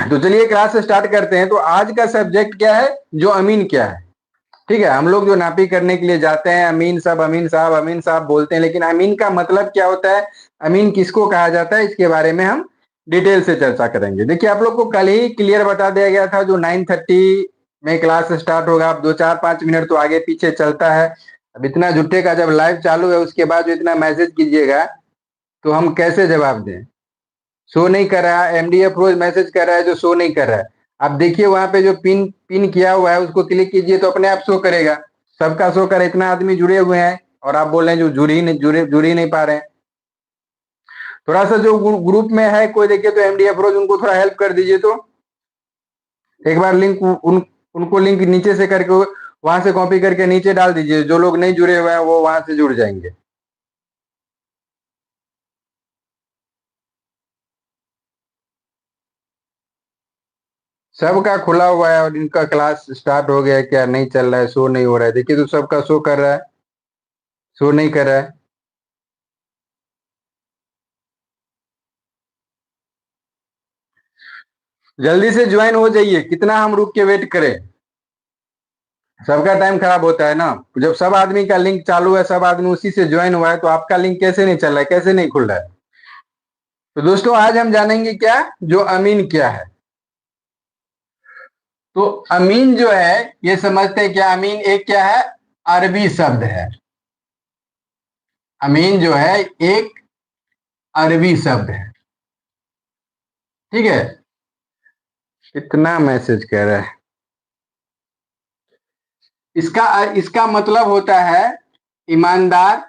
तो चलिए class start करते हैं। तो आज का सब्जेक्ट क्या है, जो अमीन क्या है। ठीक है, हम लोग जो नापी करने के लिए जाते हैं, अमीन साहब अमीन साहब बोलते हैं, लेकिन अमीन का मतलब क्या होता है, अमीन किसको कहा जाता है, इसके बारे में हम डिटेल से चर्चा करेंगे। देखिए, आप लोग को कल ही क्लियर बता दिया गया था, जो 9:30 में क्लास स्टार्ट होगा। अब 2 4 5 मिनट तो आगे पीछे चलता है। अब इतना जुट्टे का जब लाइव चालू है, उसके बाद जो इतना मैसेज कीजिएगा तो हम कैसे जवाब दें। शो नहीं कर रहा है, एमडीएफ रोज मैसेज कर रहा है जो शो नहीं कर रहा है। आप देखिए वहां पे जो पिन पिन किया हुआ है उसको क्लिक कीजिए तो अपने आप शो करेगा। सबका शो कर, इतना आदमी जुड़े हुए हैं और आप बोल रहे हैं जो जुड़ ही नहीं पा रहे हैं। थोड़ा सा जो ग्रुप में है कोई, देखिए तो एमडीएफ रोज, उनको थोड़ा हेल्प कर दीजिए। तो एक बार लिंक उनको लिंक नीचे से करके वहां से कॉपी करके नीचे डाल दीजिए। जो लोग नहीं जुड़े हुए हैं वो वहां से जुड़ जाएंगे। सबका खुला हुआ है और इनका क्लास स्टार्ट हो गया है, क्या नहीं चल रहा है, शो नहीं हो रहा है। देखिए तो सबका शो कर रहा है, शो नहीं कर रहा है। जल्दी से ज्वाइन हो जाइए, कितना हम रुक के वेट करें। सबका टाइम खराब होता है ना। जब सब आदमी का लिंक चालू है, सब आदमी उसी से ज्वाइन हुआ है, तो आपका लिंक कैसे नहीं चल रहा है, कैसे नहीं खुल रहा है। तो दोस्तों आज हम जानेंगे क्या, जो अमीन क्या है। तो अमीन जो है, ये समझते हैं क्या, अमीन एक क्या है, अरबी शब्द है। अमीन जो है एक अरबी शब्द है। ठीक है, कितना मैसेज कर रहा है। इसका इसका मतलब होता है ईमानदार,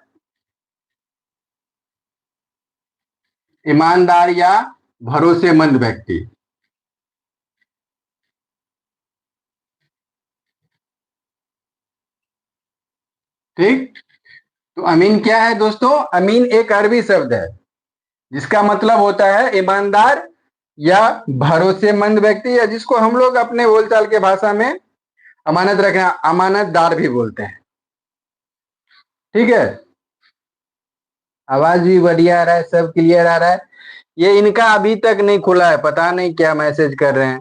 ईमानदार या भरोसेमंद व्यक्ति। ठीक, तो अमीन क्या है दोस्तों, अमीन एक अरबी शब्द है जिसका मतलब होता है ईमानदार या भरोसेमंद व्यक्ति, या जिसको हम लोग अपने बोलचाल के भाषा में अमानत रखना, अमानतदार भी बोलते हैं। ठीक है, आवाज भी बढ़िया आ रहा है, सब क्लियर आ रहा है। ये इनका अभी तक नहीं खुला है, पता नहीं क्या मैसेज कर रहे हैं।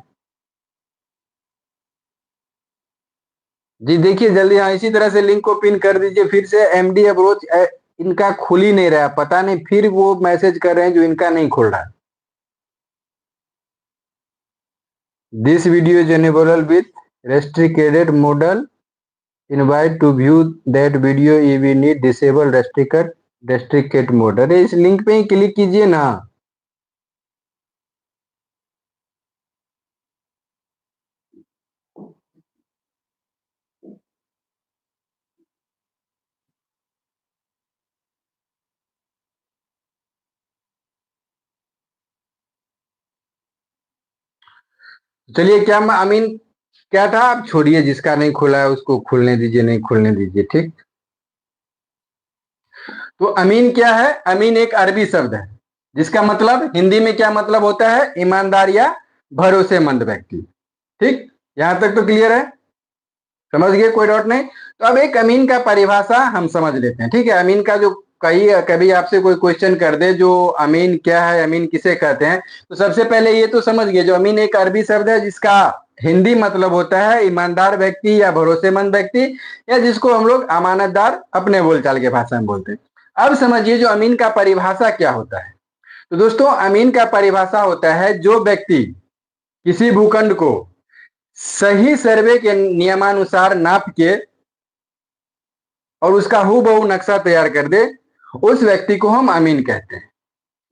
जी देखिए जल्दी, हाँ इसी तरह से लिंक को पिन कर दीजिए। फिर से एमडी अप्रोच इनका खुल ही नहीं रहा है, पता नहीं फिर वो मैसेज कर रहे हैं जो इनका नहीं खुल रहा है। This video is enabled with restricted model. Invite to view that video if you need disable restricted mode। अरे इस लिंक पे ही क्लिक कीजिए ना। चलिए, क्या अमीन क्या था, आप छोड़िए, जिसका नहीं खुला है उसको खुलने दीजिए, नहीं खुलने दीजिए। ठीक, तो अमीन क्या है, अमीन एक अरबी शब्द है जिसका मतलब हिंदी में क्या मतलब होता है, ईमानदार या भरोसेमंद व्यक्ति। ठीक, यहां तक तो क्लियर है, समझ गए, कोई डाउट नहीं। तो अब एक अमीन का परिभाषा हम समझ लेते हैं। ठीक है, अमीन का जो कभी आपसे कोई क्वेश्चन कर दे जो अमीन क्या है, अमीन किसे कहते हैं, तो सबसे पहले ये तो समझ गए, जो अमीन एक अरबी शब्द है जिसका हिंदी मतलब होता है ईमानदार व्यक्ति या भरोसेमंद व्यक्ति, या जिसको हम लोग अमानतदार अपने बोलचाल के भाषा में बोलते हैं। अब समझिए जो अमीन का परिभाषा क्या होता है। तो दोस्तों अमीन का परिभाषा होता है जो व्यक्ति किसी भूखंड को सही सर्वे के नियमानुसार नाप के और उसका हूबहू नक्शा तैयार कर दे, उस व्यक्ति को हम अमीन कहते हैं।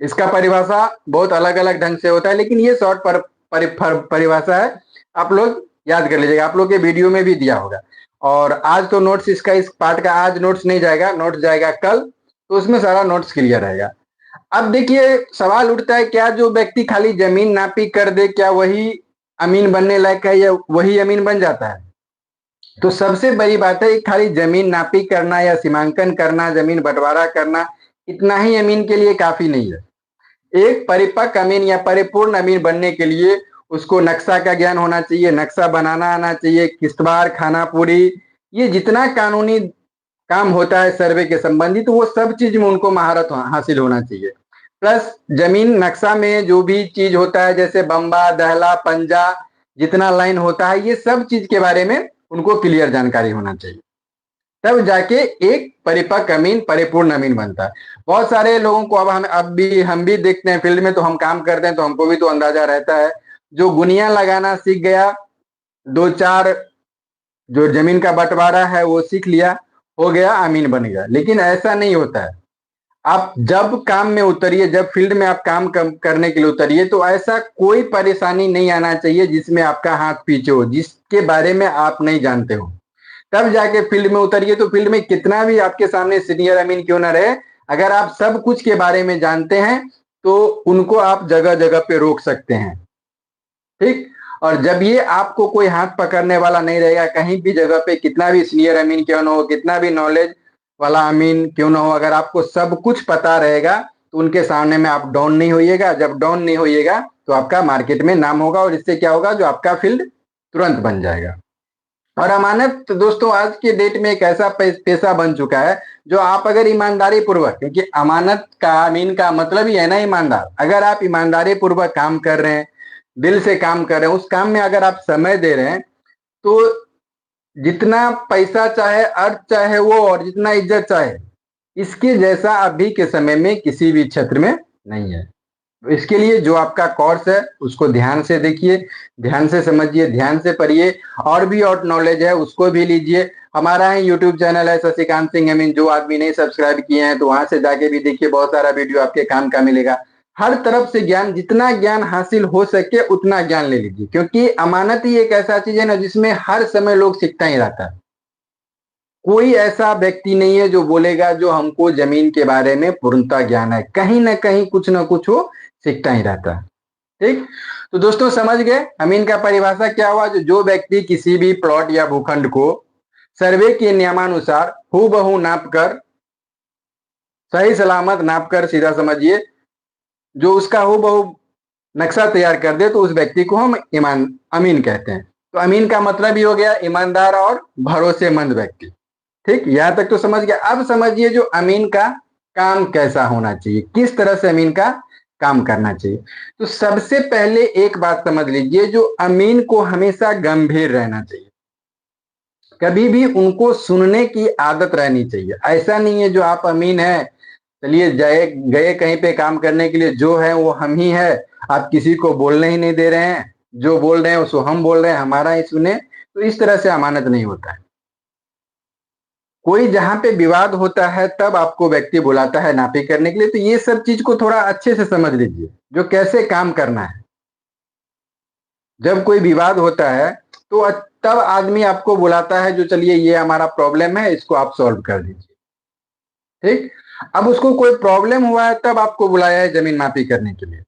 इसका परिभाषा बहुत अलग अलग ढंग से होता है, लेकिन ये शॉर्ट परिभाषा है, आप लोग याद कर लीजिएगा। आप लोग के वीडियो में भी दिया होगा। और आज तो नोट्स इसका, इस पार्ट का आज नोट्स नहीं जाएगा, नोट्स जाएगा कल, तो उसमें सारा नोट्स क्लियर रहेगा। अब देखिए सवाल उठता है, क्या जो व्यक्ति खाली जमीन नापी कर दे, क्या वही अमीन बनने लायक है, या वही अमीन बन जाता है। तो सबसे बड़ी बात है, खाली जमीन नापी करना या सीमांकन करना, जमीन बंटवारा करना, इतना ही अमीन के लिए काफी नहीं है। एक परिपक्व अमीन या परिपूर्ण अमीन बनने के लिए उसको नक्शा का ज्ञान होना चाहिए, नक्शा बनाना आना चाहिए, किस्तवार, खानापुरी, ये जितना कानूनी काम होता है सर्वे के संबंधित, वो सब चीज में उनको महारत हासिल होना चाहिए। प्लस जमीन नक्शा में जो भी चीज होता है, जैसे बम्बा, दहला, पंजा, जितना लाइन होता है, ये सब चीज के बारे में उनको क्लियर जानकारी होना चाहिए, तब जाके एक परिपक्व अमीन, परिपूर्ण अमीन बनता है। बहुत सारे लोगों को अब भी देखते हैं फील्ड में, तो हम काम करते हैं तो हमको भी तो अंदाजा रहता है, जो गुनिया लगाना सीख गया, दो चार जो जमीन का बंटवारा है वो सीख लिया, हो गया अमीन बन गया। लेकिन ऐसा नहीं होता है। आप जब काम में उतरिए, जब फील्ड में आप काम करने के लिए उतरिए, तो ऐसा कोई परेशानी नहीं आना चाहिए जिसमें आपका हाथ पीछे हो, जिसके बारे में आप नहीं जानते हो। तब जाके फील्ड में उतरिए, तो फील्ड में कितना भी आपके सामने सीनियर अमीन क्यों ना रहे, अगर आप सब कुछ के बारे में जानते हैं तो उनको आप जगह जगह पे रोक सकते हैं। ठीक। और जब ये आपको कोई हाथ पकड़ने वाला नहीं रहेगा, कहीं भी जगह पे कितना भी सीनियर अमीन क्यों ना हो, कितना भी नॉलेज वाला अमीन क्यों ना हो, अगर आपको सब कुछ पता रहेगा तो उनके सामने में आप डाउन नहीं होइएगा। जब डाउन नहीं होइएगा तो आपका मार्केट में नाम होगा, और इससे क्या होगा, जो आपका फील्ड तुरंत बन जाएगा। और अमानत तो दोस्तों आज के डेट में एक ऐसा पेशा बन चुका है, जो आप अगर ईमानदारी पूर्वक, क्योंकि अमानत का, अमीन का मतलब ही है ना ईमानदार, अगर आप ईमानदारी पूर्वक काम कर रहे हैं, दिल से काम कर रहे हैं, उस काम में अगर आप समय दे रहे हैं, तो जितना पैसा चाहे, अर्थ चाहे वो, और जितना इज्जत चाहे, इसके जैसा अभी के समय में किसी भी क्षेत्र में नहीं है। इसके लिए जो आपका कोर्स है उसको ध्यान से देखिए, ध्यान से समझिए, ध्यान से पढ़िए, और भी और नॉलेज है उसको भी लीजिए। हमारा ही यूट्यूब चैनल है शशिकांत सिंह अमीन, जो आदमी नहीं सब्सक्राइब किए हैं तो वहां से जाके भी देखिए, बहुत सारा वीडियो आपके काम का मिलेगा। हर तरफ से ज्ञान, जितना ज्ञान हासिल हो सके उतना ज्ञान ले लीजिए, क्योंकि अमानत ही एक ऐसा चीज है ना जिसमें हर समय लोग सीखता ही रहता है। कोई ऐसा व्यक्ति नहीं है जो बोलेगा जो हमको जमीन के बारे में पूर्णतः ज्ञान है, कहीं ना कहीं कुछ ना कुछ वो सीखता ही रहता है। ठीक। तो दोस्तों समझ गए अमीन का परिभाषा क्या हुआ, जो व्यक्ति किसी भी प्लॉट या भूखंड को सर्वे के नियमानुसार हूबहू नाप कर, सही सलामत नाप कर, सीधा समझिए, जो उसका हूबहू नक्शा तैयार कर दे, तो उस व्यक्ति को हम अमीन कहते हैं। तो अमीन का मतलब ही हो गया ईमानदार और भरोसेमंद व्यक्ति। ठीक, यहां तक तो समझ गया। अब समझिए जो अमीन का काम कैसा होना चाहिए, किस तरह से अमीन का काम करना चाहिए। तो सबसे पहले एक बात समझ लीजिए, जो अमीन को हमेशा गंभीर रहना चाहिए, कभी भी उनको सुनने की आदत रहनी चाहिए। ऐसा नहीं है जो आप अमीन है, चलिए गए गए कहीं पे काम करने के लिए, जो है वो हम ही है, आप किसी को बोलने ही नहीं दे रहे हैं, जो बोल रहे हैं उसको हम बोल रहे हैं, हमारा ही सुने। तो इस तरह से अमानत नहीं होता है। कोई जहां पे विवाद होता है तब आपको व्यक्ति बुलाता है नापी करने के लिए, तो ये सब चीज को थोड़ा अच्छे से समझ लीजिए, जो कैसे काम करना है। जब कोई विवाद होता है तो तब आदमी आपको बुलाता है, जो चलिए ये हमारा प्रॉब्लम है, इसको आप सॉल्व कर दीजिए। ठीक। अब उसको कोई प्रॉब्लम हुआ है तब आपको बुलाया है जमीन मापी करने के लिए।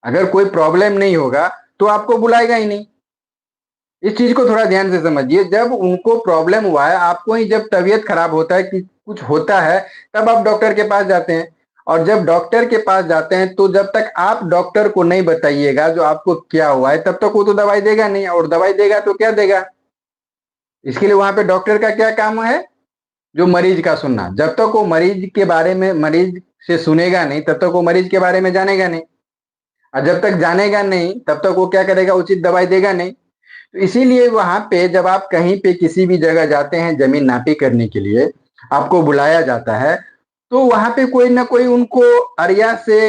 अगर कोई प्रॉब्लम नहीं होगा तो आपको बुलाएगा ही नहीं। इस चीज को थोड़ा ध्यान से समझिए। जब उनको प्रॉब्लम हुआ है, आपको ही जब तबीयत खराब होता है कि कुछ होता है, तब आप डॉक्टर के पास जाते हैं। और जब डॉक्टर के पास जाते हैं तो जब तक आप डॉक्टर को नहीं बताइएगा जो आपको क्या हुआ है, तब तक वो तो दवाई देगा नहीं। और दवाई देगा तो क्या देगा, इसके लिए वहां पे डॉक्टर का क्या काम है, जो मरीज का सुनना। जब तक वो मरीज के बारे में, मरीज से सुनेगा नहीं, तब तक वो मरीज के बारे में जानेगा नहीं। और जब तक जानेगा नहीं तब तक वो क्या करेगा, उचित दवाई देगा नहीं। तो इसीलिए वहां पे जब आप कहीं पे किसी भी जगह जाते हैं जमीन नापी करने के लिए, आपको बुलाया जाता है, तो वहां पे कोई ना कोई उनको अरिया से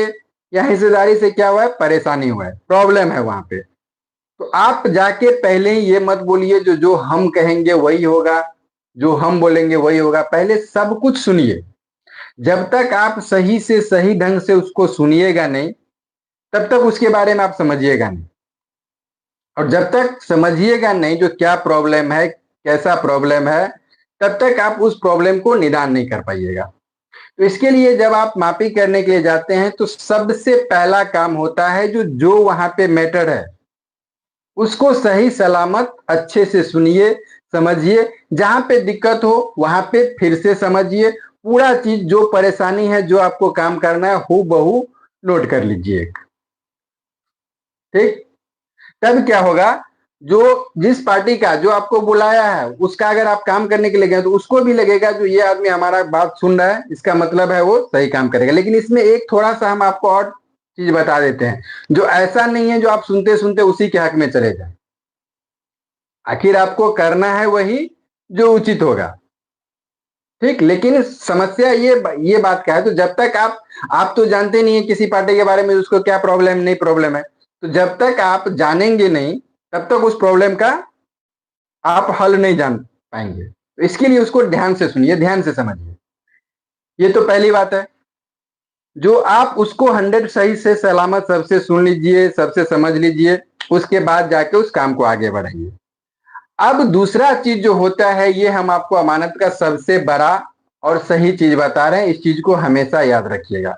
या हिस्सेदारी से क्या हुआ है, परेशानी हुआ है, प्रॉब्लम है वहां पे। तो आप जाके पहले ही ये मत बोलिए जो जो हम कहेंगे वही होगा, जो हम बोलेंगे वही होगा। पहले सब कुछ सुनिए। जब तक आप सही से सही ढंग से उसको सुनिएगा नहीं, तब तक उसके बारे में आप समझिएगा नहीं। और जब तक समझिएगा नहीं जो क्या प्रॉब्लम है, कैसा प्रॉब्लम है, तब तक आप उस प्रॉब्लम को निदान नहीं कर पाइएगा। तो इसके लिए जब आप मापी करने के लिए जाते हैं तो सबसे पहला काम होता है जो वहां पे मैटर है उसको सही सलामत अच्छे से सुनिए, समझिए। जहां पे दिक्कत हो वहां पे फिर से समझिए, पूरा चीज जो परेशानी है, जो आपको काम करना है, हूबहू बहू नोट कर लीजिए। ठीक। तब क्या होगा, जो जिस पार्टी का जो आपको बुलाया है उसका अगर आप काम करने के लिए गए तो उसको भी लगेगा जो ये आदमी हमारा बात सुन रहा है, इसका मतलब है वो सही काम करेगा। लेकिन इसमें एक थोड़ा सा हम आपको और चीज बता देते हैं, जो ऐसा नहीं है जो आप सुनते सुनते उसी के हक में चले जाए। आखिर आपको करना है वही जो उचित होगा, ठीक। लेकिन समस्या ये बात का है, तो जब तक आप तो जानते नहीं है किसी पार्टी के बारे में उसको क्या प्रॉब्लम नहीं प्रॉब्लम है, तो जब तक आप जानेंगे नहीं तब तक उस प्रॉब्लम का आप हल नहीं जान पाएंगे। तो इसके लिए उसको ध्यान से सुनिए, ध्यान से समझिए। ये तो पहली बात है, जो आप उसको 100 सही से सलामत सबसे सुन लीजिए, सबसे समझ लीजिए, उसके बाद जाके उस काम को आगे बढ़ाइए। अब दूसरा चीज जो होता है, ये हम आपको अमानत का सबसे बड़ा और सही चीज बता रहे हैं, इस चीज को हमेशा याद रखिएगा।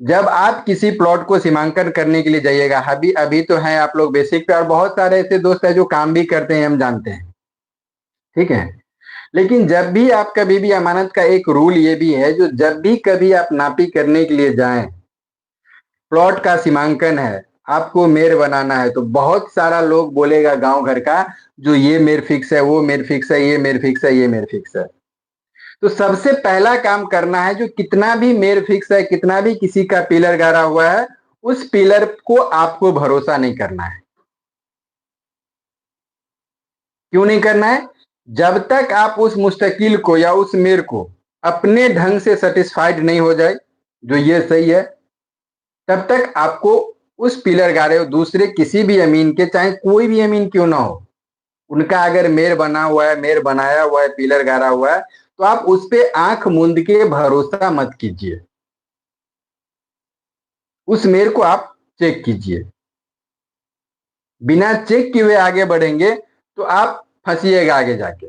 जब आप किसी प्लॉट को सीमांकन करने के लिए जाइएगा, अभी अभी तो है आप लोग बेसिक पे, और बहुत सारे ऐसे दोस्त हैं जो काम भी करते हैं, हम जानते हैं, ठीक है। लेकिन जब भी आप कभी भी अमानत का एक रूल ये भी है, जो जब भी कभी आप नापी करने के लिए जाएं, प्लॉट का सीमांकन है, आपको मेर बनाना है, तो बहुत सारा लोग बोलेगा गांव घर का, जो ये मेर फिक्स है, वो मेर फिक्स है, ये मेर फिक्स है, ये मेर फिक्स है। तो सबसे पहला काम करना है, जो कितना भी मेर फिक्स है, कितना भी किसी का पिलर गाड़ा हुआ है, उस पिलर को आपको भरोसा नहीं करना है। क्यों नहीं करना है? जब तक आप उस मुस्तकिल को या उस मेर को अपने ढंग से सेटिस्फाइड नहीं हो जाए जो ये सही है, तब तक आपको उस पिलर गाड़े हो दूसरे किसी भी अमीन के, चाहे कोई भी अमीन क्यों ना हो, उनका अगर मेर बना हुआ है, मेर बनाया हुआ है, पिलर गाड़ा हुआ है, तो आप उस पे आंख मूंद के भरोसा मत कीजिए। उस मेर को आप चेक कीजिए। बिना चेक किए हुए आगे बढ़ेंगे तो आप फंसिएगा आगे जाके।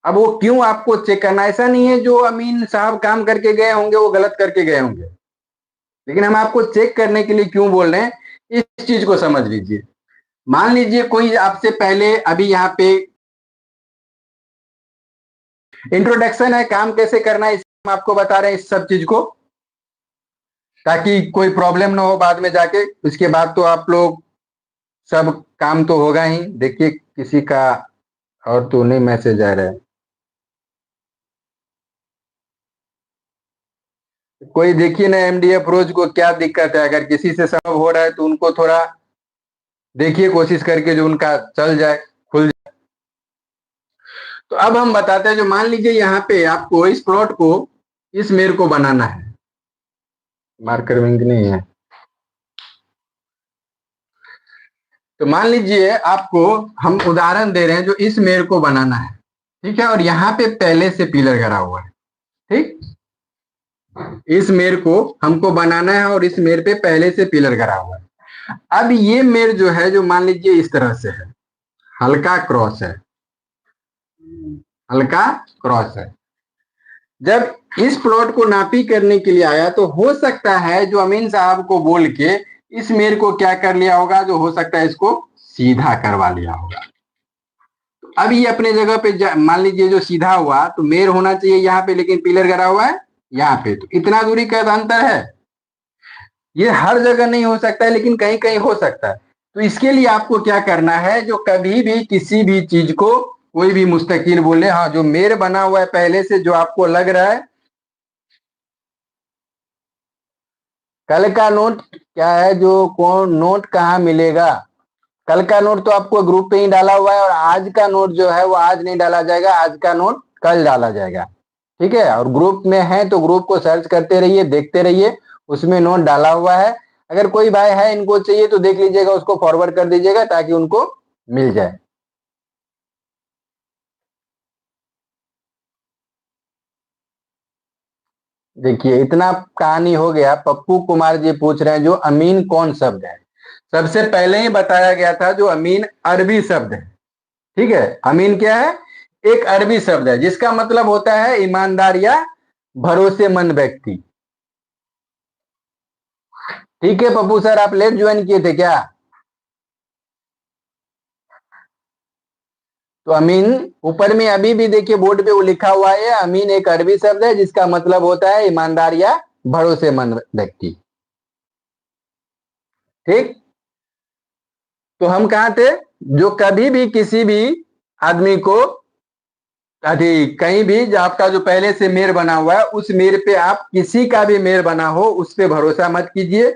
अब वो क्यों आपको चेक करना, ऐसा नहीं है जो अमीन साहब काम करके गए होंगे वो गलत करके गए होंगे, लेकिन हम आपको चेक करने के लिए क्यों बोल रहे हैं, इस चीज को समझ लीजिए। मान लीजिए कोई आपसे पहले, अभी यहाँ पे इंट्रोडक्शन है, काम कैसे करना है, हम आपको बता रहे हैं इस सब चीज को, ताकि कोई प्रॉब्लम ना हो बाद में जाके। उसके बाद तो आप लोग सब काम तो होगा ही। देखिए किसी का और तो नहीं मैसेज आ रहा है, कोई देखिए ना एमडीएफ रोज को क्या दिक्कत है, अगर किसी से संभव हो रहा है तो उनको थोड़ा देखिए कोशिश करके जो उनका चल जाए, खुल जाए। तो अब हम बताते हैं, जो मान लीजिए यहाँ पे आपको इस प्लॉट को, इस मेर को बनाना है, मार्कर विंग नहीं है, तो मान लीजिए आपको हम उदाहरण दे रहे हैं, जो इस मेर को बनाना है, ठीक है, और यहाँ पे पहले से पिलर गड़ा हुआ है, ठीक। इस मेर को हमको बनाना है और इस मेर पे पहले से पिलर गड़ा हुआ है। अब ये मेर जो है, जो मान लीजिए इस तरह से है, हल्का क्रॉस है, हल्का क्रॉस है। जब इस प्लॉट को नापी करने के लिए आया, तो हो सकता है जो अमीन साहब को बोल के इस मेर को क्या कर लिया होगा, जो हो सकता है इसको सीधा करवा लिया होगा। तो अब ये अपने जगह पे मान लीजिए जो सीधा हुआ, तो मेर होना चाहिए यहाँ पे, लेकिन पिलर गड़ा हुआ है यहाँ पे, तो इतना दूरी का अंतर है। ये हर जगह नहीं हो सकता है, लेकिन कहीं कहीं हो सकता है। तो इसके लिए आपको क्या करना है, जो कभी भी किसी भी चीज को कोई भी मुस्तकिल बोले, हाँ जो मेर बना हुआ है पहले से, जो आपको लग रहा है, कल का नोट क्या है, जो कौन नोट कहाँ मिलेगा, कल का नोट तो आपको ग्रुप पे ही डाला हुआ है, और आज का नोट जो है वो आज नहीं डाला जाएगा, आज का नोट कल डाला जाएगा, ठीक है। और ग्रुप में है तो ग्रुप को सर्च करते रहिए, देखते रहिए, उसमें नोट डाला हुआ है। अगर कोई भाई है इनको चाहिए तो देख लीजिएगा, उसको फॉरवर्ड कर दीजिएगा ताकि उनको मिल जाए। देखिए इतना कहानी हो गया। पप्पू कुमार जी पूछ रहे हैं जो अमीन कौन शब्द है। सबसे पहले ही बताया गया था जो अमीन अरबी शब्द है, ठीक है। अमीन क्या है? एक अरबी शब्द है जिसका मतलब होता है ईमानदार या भरोसेमंद व्यक्ति। ठीक है पप्पू सर, आप लेट ज्वाइन किए थे क्या? तो अमीन ऊपर में अभी भी देखिए बोर्ड पे वो लिखा हुआ है, अमीन एक अरबी शब्द है जिसका मतलब होता है ईमानदार या भरोसेमंद व्यक्ति, ठीक। तो हम कहाँ थे? जो कभी भी किसी भी आदमी को कहीं भी जो आपका जो पहले से मेयर बना हुआ है उस मेयर पे आप किसी का भी मेयर बना हो उस पे भरोसा मत कीजिए।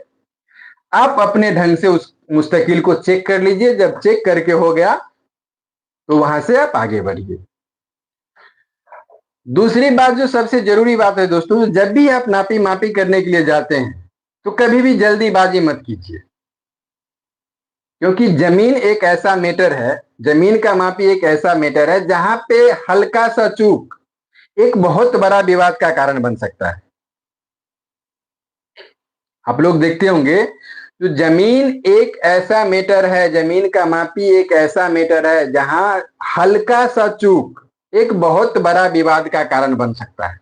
आप अपने ढंग से उस मुस्तकिल को चेक कर लीजिए। जब चेक करके हो गया तो वहां से आप आगे बढ़िए। दूसरी बात जो सबसे जरूरी बात है दोस्तों, जब भी आप नापी मापी करने के लिए जाते हैं तो कभी भी जल्दीबाजी मत कीजिए, क्योंकि जमीन एक ऐसा मैटर है, जमीन का मापी एक ऐसा मैटर है जहां पे हल्का सा चूक एक बहुत बड़ा विवाद का कारण बन सकता है। आप लोग देखते होंगे तो जमीन एक ऐसा मैटर है, जमीन का मापी एक ऐसा मैटर है जहां हल्का सा चूक एक बहुत बड़ा विवाद का कारण बन सकता है।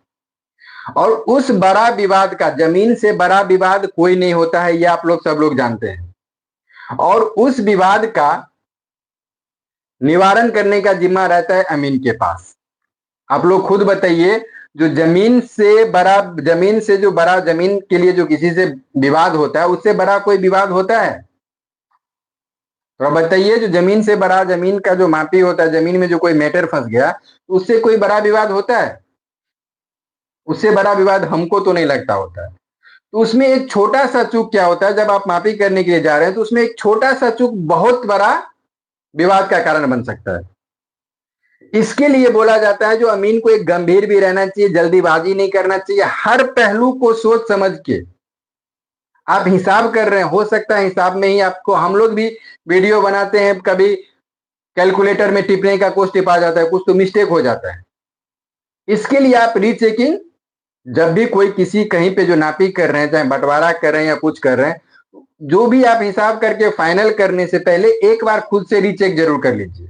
और उस बड़ा विवाद का, जमीन से बड़ा विवाद कोई नहीं होता है, ये आप लोग सब लोग जानते हैं। और उस विवाद का निवारण करने का जिम्मा रहता है अमीन के पास। आप लोग खुद बताइए, जो जमीन से बड़ा, जमीन से जो बड़ा, जमीन के लिए जो किसी से विवाद होता है उससे बड़ा कोई विवाद होता है? तो बताइए, जो जमीन से बड़ा, जमीन का जो मापी होता है, जमीन में जो कोई मैटर फंस गया तो उससे कोई बड़ा विवाद होता है? उससे बड़ा विवाद हमको तो नहीं लगता होता है। तो उसमें एक छोटा सा चूक क्या होता है, जब आप मापी करने के लिए जा रहे हैं तो उसमें एक छोटा सा चूक बहुत बड़ा विवाद का कारण बन सकता है। इसके लिए बोला जाता है जो अमीन को एक गंभीर भी रहना चाहिए, जल्दीबाजी नहीं करना चाहिए, हर पहलू को सोच समझ के आप हिसाब कर रहे हैं। हो सकता है हिसाब में ही आपको, हम लोग भी वीडियो बनाते हैं, कभी कैलकुलेटर में टिपने का कुछ टिपा जाता है, कुछ तो मिस्टेक हो जाता है। इसके लिए आप रीचेकिंग, जब भी कोई किसी कहीं पे जो नापी कर रहे हैं, चाहे बंटवारा कर रहे हैं या कुछ कर रहे हैं, जो भी आप हिसाब करके फाइनल करने से पहले एक बार खुद से रीचेक जरूर कर लीजिए।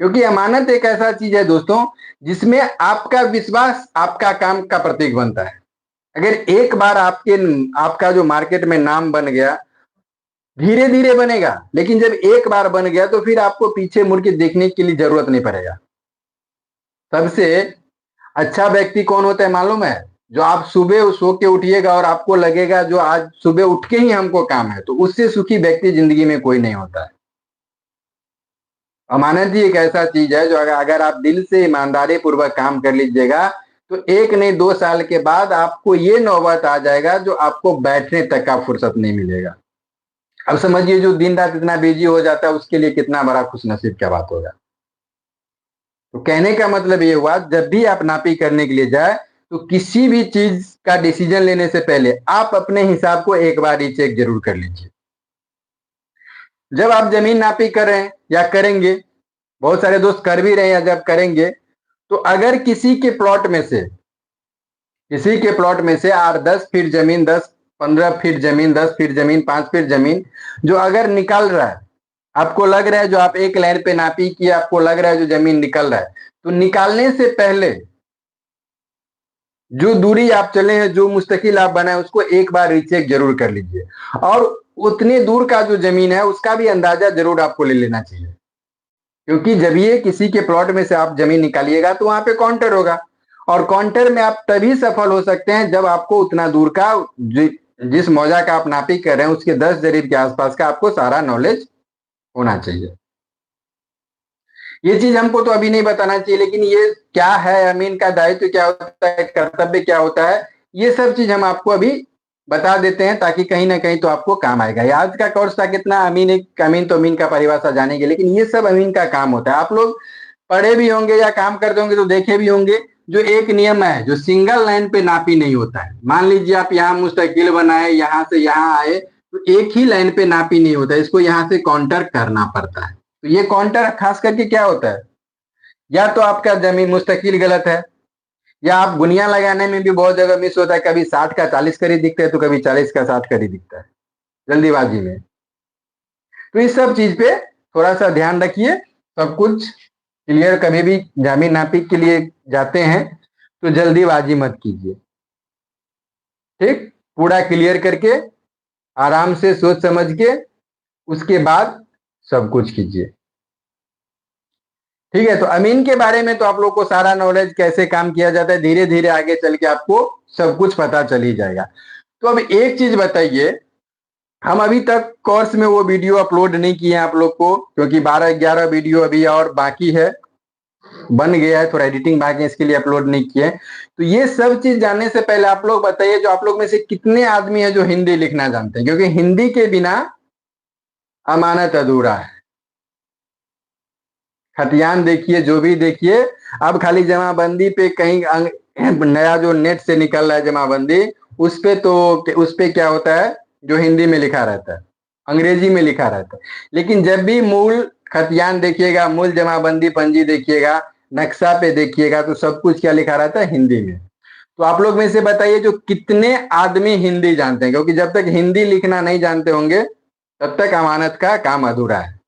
क्योंकि अमानत एक ऐसा चीज है दोस्तों जिसमें आपका विश्वास आपका काम का प्रतीक बनता है। अगर एक बार आपका जो मार्केट में नाम बन गया, धीरे धीरे बनेगा, लेकिन जब एक बार बन गया तो फिर आपको पीछे मुड़ के देखने के लिए जरूरत नहीं पड़ेगा। सबसे अच्छा व्यक्ति कौन होता है मालूम है? जो आप सुबह सो के उठिएगा और आपको लगेगा जो आज सुबह उठ के ही हमको काम है, तो उससे सुखी व्यक्ति जिंदगी में कोई नहीं होता है। अमानत ही एक ऐसा चीज है जो अगर आप दिल से ईमानदारी पूर्वक काम कर लीजिएगा तो एक नहीं 2 साल के बाद आपको ये नौबत आ जाएगा जो आपको बैठने तक का फुर्सत नहीं मिलेगा। अब समझिए जो दिन रात इतना बिजी हो जाता है उसके लिए कितना बड़ा खुशनसीब क्या बात होगा। तो कहने का मतलब ये हुआ, जब भी आप नापी करने के लिए जाए तो किसी भी चीज का डिसीजन लेने से पहले आप अपने हिसाब को एक बार रीचेक जरूर कर लीजिए। जब आप जमीन नापी कर रहे हैं या करेंगे, बहुत सारे दोस्त कर भी रहे हैं या जब करेंगे, तो अगर किसी के प्लॉट में से 8-10 फीट जमीन, 10-15 फीट जमीन, 10 फीट जमीन, 5 फीट जमीन जो अगर निकल रहा है, आपको लग रहा है जो आप एक लाइन पे नापी किए, आपको लग रहा है जो जमीन निकल रहा है, तो निकालने से पहले जो दूरी आप चले हैं, जो मुस्तकिल आप बनाए, उसको एक बार रीचेक जरूर कर लीजिए। और उतने दूर का जो जमीन है उसका भी अंदाजा जरूर आपको ले लेना चाहिए, क्योंकि जब ये किसी के प्लॉट में से आप जमीन निकालिएगा तो वहां पे काउंटर होगा, और काउंटर में आप तभी सफल हो सकते हैं जब आपको उतना दूर का, जिस मौजा का आप नापी कर रहे हैं उसके 10 जरीब के आसपास का आपको सारा नॉलेज होना चाहिए। ये चीज हमको तो अभी नहीं बताना चाहिए, लेकिन ये क्या है, अमीन का दायित्व क्या होता है, कर्तव्य क्या होता है, ये सब चीज हम आपको अभी बता देते हैं ताकि कहीं ना कहीं तो आपको काम आएगा। आज का कोर्स था कितना अमीन तो अमीन का परिभाषा जानेंगे, लेकिन ये सब अमीन का काम होता है। आप लोग पढ़े भी होंगे या काम करते होंगे तो देखे भी होंगे, जो एक नियम है जो सिंगल लाइन पे नापी नहीं होता है। मान लीजिए आप यहाँ मुस्तकिल बनाए, यहाँ से यहाँ आए, तो एक ही लाइन पे नापी नहीं होता है, इसको यहाँ से काउंटर करना पड़ता है। तो ये काउंटर खास करके क्या होता है, या तो आपका जमीन मुस्तकिल गलत है, या आप गुनिया लगाने में भी बहुत जगह मिस होता है, कभी 60 का 40 करी दिखता है तो कभी 40 का 60 करी दिखता है जल्दीबाजी में। तो इस सब चीज पे थोड़ा सा ध्यान रखिए। सब कुछ क्लियर, कभी भी जमीन नापी के लिए जाते हैं तो जल्दीबाजी मत कीजिए, ठीक? पूरा क्लियर करके आराम से सोच समझ के उसके बाद सब कुछ कीजिए, ठीक है? तो अमीन के बारे में तो आप लोग को सारा नॉलेज, कैसे काम किया जाता है, धीरे धीरे आगे चल के आपको सब कुछ पता चल ही जाएगा। तो अब एक चीज बताइए, हम अभी तक कोर्स में वो वीडियो अपलोड नहीं किए हैं आप लोग को, क्योंकि 12-11 वीडियो अभी और बाकी है, बन गया है, थोड़ा एडिटिंग बाकी है, इसके लिए अपलोड नहीं किए। तो ये सब चीज जानने से पहले आप लोग बताइए, जो आप लोग में से कितने आदमी है जो हिंदी लिखना जानते हैं, क्योंकि हिंदी के बिना अमानत अधूरा है। खतियान देखिए, जो भी देखिए, अब खाली जमाबंदी पे कहीं नया जो नेट से निकल रहा है जमाबंदी, उस पे क्या होता है, जो हिंदी में लिखा रहता है, अंग्रेजी में लिखा रहता है। लेकिन जब भी मूल खतियान देखिएगा, मूल जमाबंदी पंजी देखिएगा, नक्शा पे देखिएगा, तो सब कुछ क्या लिखा रहता है, हिंदी में। तो आप लोग में से बताइए जो कितने आदमी हिंदी जानते हैं, क्योंकि जब तक हिंदी लिखना नहीं जानते होंगे तब तक अमानत का काम अधूरा है।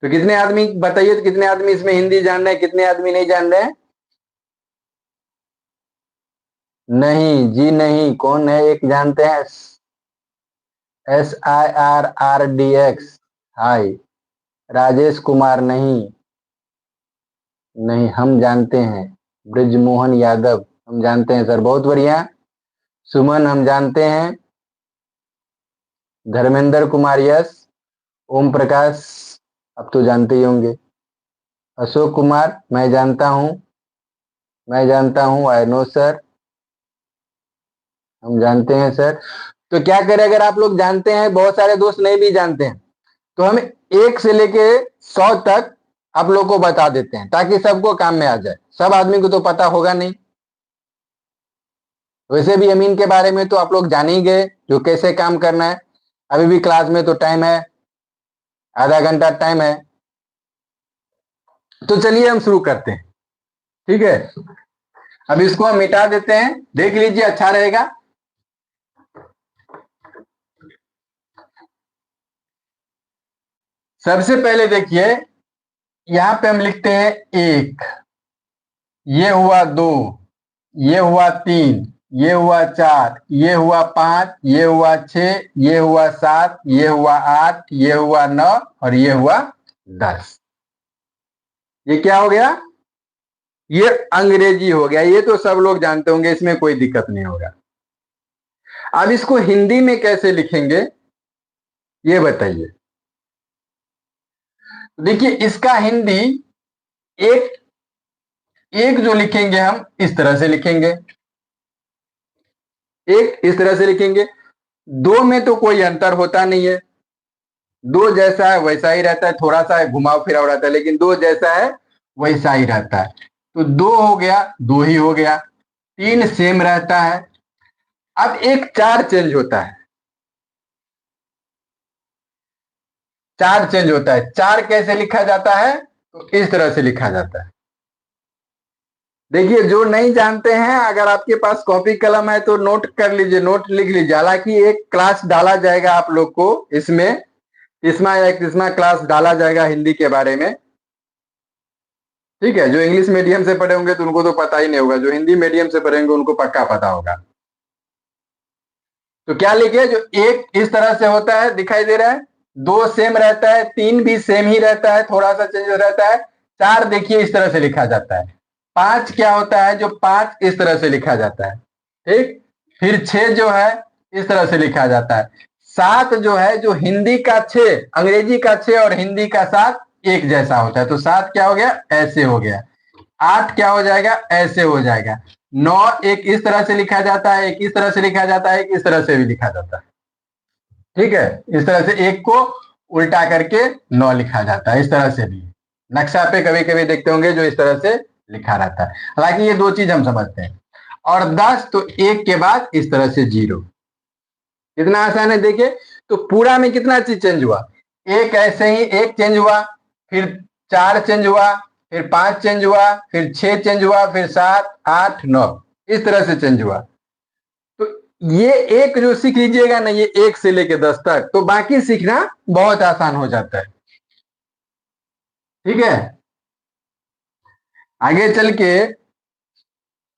तो कितने आदमी बताइए, तो कितने आदमी इसमें हिंदी जान रहे हैं, कितने आदमी नहीं जान रहे हैं? नहीं जी नहीं, कौन है एक जानते हैं? SIRRDX, हाय। राजेश कुमार नहीं, नहीं हम जानते हैं। ब्रिजमोहन यादव हम जानते हैं सर, बहुत बढ़िया। सुमन हम जानते हैं। धर्मेंद्र कुमार यस। ओम प्रकाश अब तो जानते ही होंगे। अशोक कुमार मैं जानता हूं, मैं जानता हूं, आई नो सर, हम जानते हैं सर। तो क्या करें, अगर आप लोग जानते हैं, बहुत सारे दोस्त नहीं भी जानते हैं, तो हम 1 से लेके 100 तक आप लोग को बता देते हैं, ताकि सबको काम में आ जाए। सब आदमी को तो पता होगा नहीं। वैसे भी अमीन के बारे में तो आप लोग जान ही गए, जो कैसे काम करना है। अभी भी क्लास में तो टाइम है, आधा घंटा टाइम है। तो चलिए हम शुरू करते हैं, ठीक है। अब इसको हम मिटा देते हैं, देख लीजिए, अच्छा रहेगा। सबसे पहले देखिए, यहां पे हम लिखते हैं 1, ये हुआ 2, ये हुआ 3, ये हुआ 4, ये हुआ 5, ये हुआ 6, ये हुआ 7, ये हुआ 8, ये हुआ 9 और ये हुआ 10। ये क्या हो गया? ये अंग्रेजी हो गया। ये तो सब लोग जानते होंगे, इसमें कोई दिक्कत नहीं होगा। अब इसको हिंदी में कैसे लिखेंगे ये बताइए। देखिए, इसका हिंदी एक एक जो लिखेंगे हम इस तरह से लिखेंगे, एक इस तरह से लिखेंगे। दो में तो कोई अंतर होता नहीं है, दो जैसा है वैसा ही रहता है, थोड़ा सा घुमाव फिराव रहता है, लेकिन दो जैसा है वैसा ही रहता है। तो दो हो गया, दो ही हो गया। तीन सेम रहता है। अब एक चार चेंज होता है, चार चेंज होता है। चार कैसे लिखा जाता है? तो इस तरह से लिखा जाता है। देखिए, जो नहीं जानते हैं, अगर आपके पास कॉपी कलम है तो नोट कर लीजिए, नोट लिख लीजिए। हालांकि एक क्लास डाला जाएगा आप लोग को इसमें, 30वां या 31वां क्लास डाला जाएगा हिंदी के बारे में, ठीक है। जो इंग्लिश मीडियम से पढ़े होंगे तो उनको तो पता ही नहीं होगा, जो हिंदी मीडियम से पढ़ेंगे उनको पक्का पता होगा। तो क्या लिखे, जो एक इस तरह से होता है, दिखाई दे रहा है। दो सेम रहता है, तीन भी सेम ही रहता है, थोड़ा सा चेंज रहता है। चार देखिए इस तरह से लिखा जाता है। पांच क्या होता है, जो पांच इस तरह से लिखा जाता है, ठीक। फिर छह जो है इस तरह से लिखा जाता है। सात जो है, जो हिंदी का छह, अंग्रेजी का छह और हिंदी का सात एक जैसा होता है, तो सात क्या हो गया, ऐसे हो गया। आठ क्या हो जाएगा, ऐसे हो जाएगा। नौ एक इस तरह से लिखा जाता है, एक इस तरह से लिखा जाता है, एक इस तरह से भी लिखा जाता है, ठीक है। इस तरह से एक को उल्टा करके नौ लिखा जाता है, इस तरह से भी। नक्शा पे कभी कभी देखते होंगे जो इस तरह से लिखा रहता है। हालांकि ये दो चीज हम समझते हैं। और 10 तो एक के बाद इस तरह से 0। कितना आसान है, देखिए। तो पूरा में कितना चीज चेंज हुआ, एक ऐसे ही एक चेंज हुआ, फिर चार चेंज हुआ, फिर पांच चेंज हुआ, फिर छह चेंज हुआ, फिर सात आठ नौ, इस तरह से चेंज हुआ। तो ये एक जो सीख लीजिएगा ना, ये 1 से लेके 10 तक, तो बाकी सीखना बहुत आसान हो जाता है, ठीक है। आगे चल के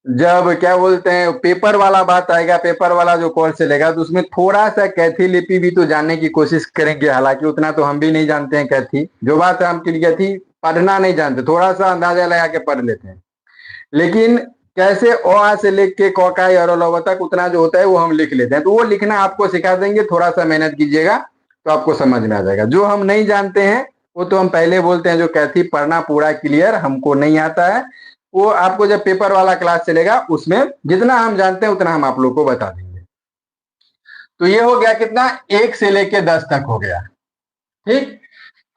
जब क्या बोलते हैं पेपर वाला बात आएगा, पेपर वाला जो कोर्स चलेगा, तो उसमें थोड़ा सा कैथी लिपि भी तो जानने की कोशिश करेंगे। हालांकि उतना तो हम भी नहीं जानते हैं कैथी, जो बात है हम कैथी पढ़ना नहीं जानते, थोड़ा सा अंदाजा लगा के पढ़ लेते हैं। लेकिन कैसे अ से लेके क का और लव तक उतना जो होता है वो हम लिख लेते हैं। तो वो लिखना आपको सिखा देंगे, थोड़ा सा मेहनत कीजिएगा तो आपको समझ में आ जाएगा। जो हम नहीं जानते हैं वो तो हम पहले बोलते हैं जो कैथी पढ़ना पूरा क्लियर हमको नहीं आता है, वो आपको जब पेपर वाला क्लास चलेगा उसमें जितना हम जानते हैं उतना हम आप लोग को बता देंगे। तो ये हो गया कितना, 1 से लेके 10 तक हो गया। ठीक,